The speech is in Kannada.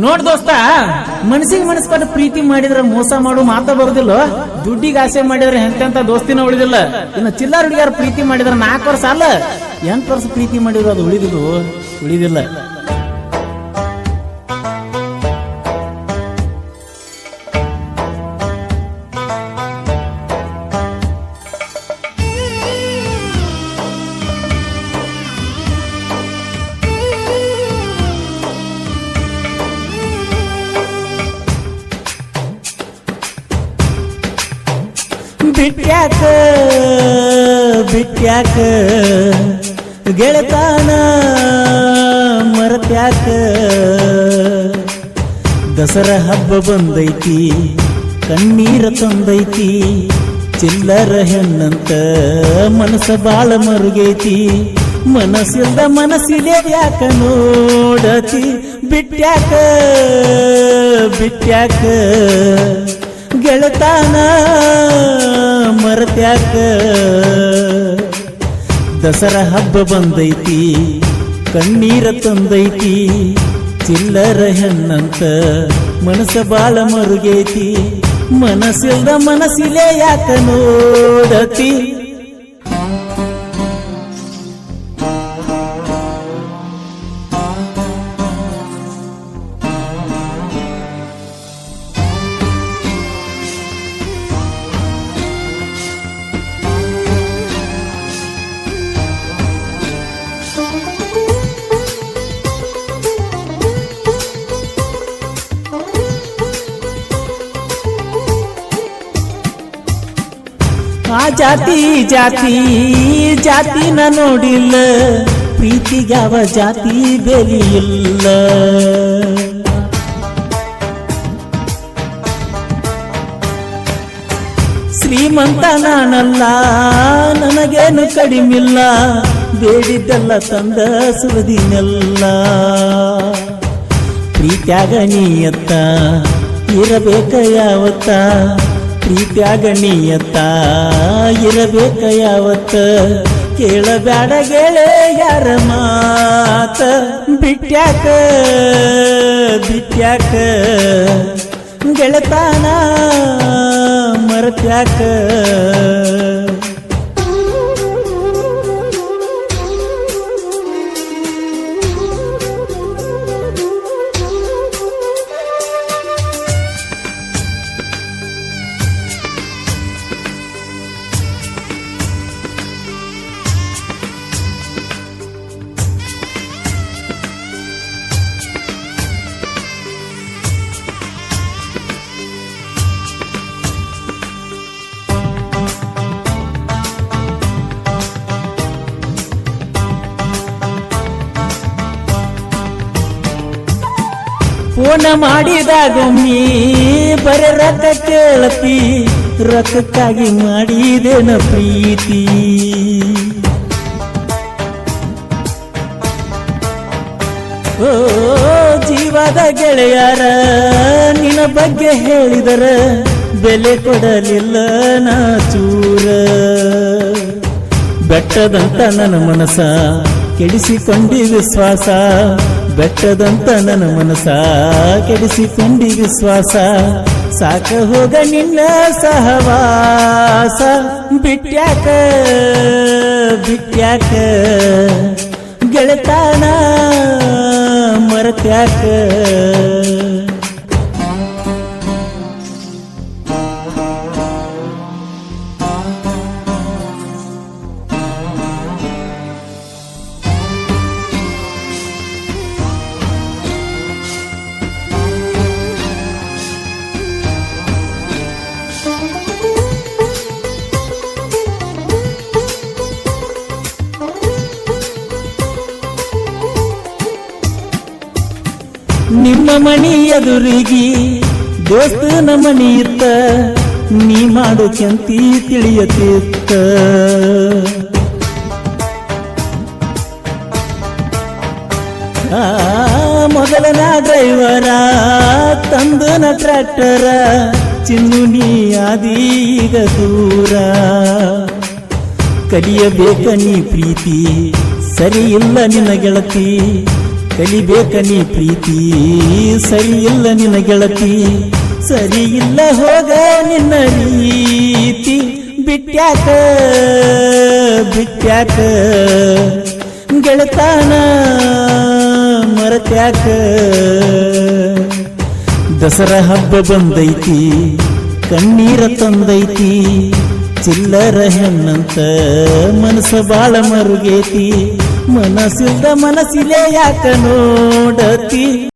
ನೋಡ್ ದೋಸ್ತ, ಮನಸ್ಸಿಗೆ ಮನಸ್ಸು ಕೊಟ್ಟು ಪ್ರೀತಿ ಮಾಡಿದ್ರೆ ಮೋಸ ಮಾಡು ಮಾತಾ ಬರುದಿಲ್ಲ. ದುಡ್ಡಿಗೆ ಆಸೆ ಮಾಡಿದ್ರೆ ಎಂತೆಂತ ದೋಸ್ತಿನ ಉಳಿದಿಲ್ಲ. ಇನ್ನು ಚಿಲ್ಲರ್ ಹುಡುಗಿಯಾರ ಪ್ರೀತಿ ಮಾಡಿದ್ರೆ 4 ವರ್ಷ ಅಲ್ಲ 8 ವರ್ಷ ಪ್ರೀತಿ ಮಾಡಿದ್ರು ಅದು ಉಳಿದಿಲ್ಲ. ಬಿಟ್ಯಾಕ ಗೆಳತಾನ ಮರತ್ಯಾಕ, ದಸರಾ ಹಬ್ಬ ಬಂದೈತಿ ಕಣ್ಣೀರ ತಂದೈತಿ, ಚಿಲ್ಲರ ಹೆಣ್ಣಂತ ಮನಸ್ಸ ಬಾಳ ಮರುಗೈತಿ, ಮನಸ್ಸಿಲ್ದ ಮನಸ್ಸಿದೆ ಯಾಕ ನೋಡತಿ. ಬಿಟ್ಯಾಕ ಗೆಳತಾನ ಮರತ್ಯಾಕ, ದಸರಾ ಹಬ್ಬ ಬಂದೈತಿ ಕಣ್ಣೀರ ತಂದೈತಿ, ಚಿಲ್ಲರ ಹೆಣ್ಣಂತ ಮನಸ್ಸ ಬಾಳ ಮರುಗೈತಿ, ಮನಸ್ಸಿಲ್ದ ಮನಸ್ಸಿಲೆ ಯಾಕ ನೋಡತಿ. ಆ ಜಾತಿನ ನೋಡಿಲ್ಲ, ಪ್ರೀತಿಗ್ಯಾವ ಜಾತಿ ಬೆಲೆಯಿಲ್ಲ. ಶ್ರೀಮಂತ ನಾನಲ್ಲ ನನಗೇನು ಕಡಿಮಿಲ್ಲ, ಬೇಡಿದ್ದೆಲ್ಲ ತಂದ ಸುರದಿನೆಲ್ಲ. ಪ್ರೀತ್ಯಾಗ ನೀಯತ್ತ ಇರಬೇಕ ಯಾವತ್ತ, ಪ್ರೀತ್ಯಾಗ ನೀಯತ್ತ ಇರಬೇಕ ಯಾವತ್ತ, ಕೇಳಬ್ಯಾಡ ಗೆಳೆಯರ ಮಾತ. ಬಿಟ್ಯಾಕ ಗೆಳತಾನ ಮರತ್ಯಾಕ, ಫೋನ ಮಾಡಿದಾಗೊಮ್ಮಿ ಬರೆ ರೊಕ್ಕ ಕೇಳತಿ, ರೊಕ್ಕಕ್ಕಾಗಿ ಮಾಡಿದೇನ ಪ್ರೀತಿ. ಓ ಜೀವದ ಗೆಳೆಯರ ನಿನ್ನ ಬಗ್ಗೆ ಹೇಳಿದರ ಬೆಲೆ ಕೊಡಲಿಲ್ಲ ನಾ ಚೂರ. ಬೆಟ್ಟದಂತ ನನ್ನ ಮನಸ ಕೆಡಿಸಿಕೊಂಡಿ ವಿಶ್ವಾಸ, ಬೆಟ್ಟದಂತ ನನ್ನ ಮನಸ ಕೆಡಿಸಿಕೊಂಡಿ ವಿಶ್ವಾಸ, ಸಾಕ ಹೋಗ ನಿನ್ನ ಸಹವಾಸ. ಬಿಟ್ಯಾಕ ಗೆಳತಾನ ಮರತ್ಯಾಕ, ನಿಮ್ಮ ಮನಿ ಎದುರಿಗಿ ದೋಸ್ತನ ಮನಿ ಇತ್ತ, ನೀ ಮಾಡು ಕೆಂತಿ ತಿಳಿಯತಿತ್ತ. ಮೊದಲನ ಡ್ರೈವರ ತಂದನ ಟ್ರ್ಯಾಕ್ಟರ, ಚಿನ್ನು ನೀ ಆದೀಗ ದೂರ. ಕಲಿಯಬೇಕ ನೀ ಪ್ರೀತಿ ಸರಿ ಇಲ್ಲ ನಿನ್ನ ಗೆಳತಿ, ಕಲಿಬೇಕ ನೀ ಪ್ರೀತಿ ಸರಿ ಇಲ್ಲ ನಿನ್ನ ಗೆಳತಿ ಸರಿ ಇಲ್ಲ ಹೋಗ ನಿನ್ನ ರೀತಿ ಬಿಟ್ಯಾಕ ಬಿಟ್ಯಾಕ ಗೆಳತಾನ ಮರತ್ಯಾಕ ದಸರಾ ಹಬ್ಬ ಬಂದೈತಿ ಕಣ್ಣೀರ ತಂದೈತಿ ಚಿಲ್ಲರ ಹೆಣ್ಣಂತ ಮನಸ್ಸ ಬಾಳ ಮರುಗೇತಿ ಮನಸ್ಸಿಲ್ದ ಮನಸ್ಸಿಲೆ ಯಾಕ ನೋಡತಿ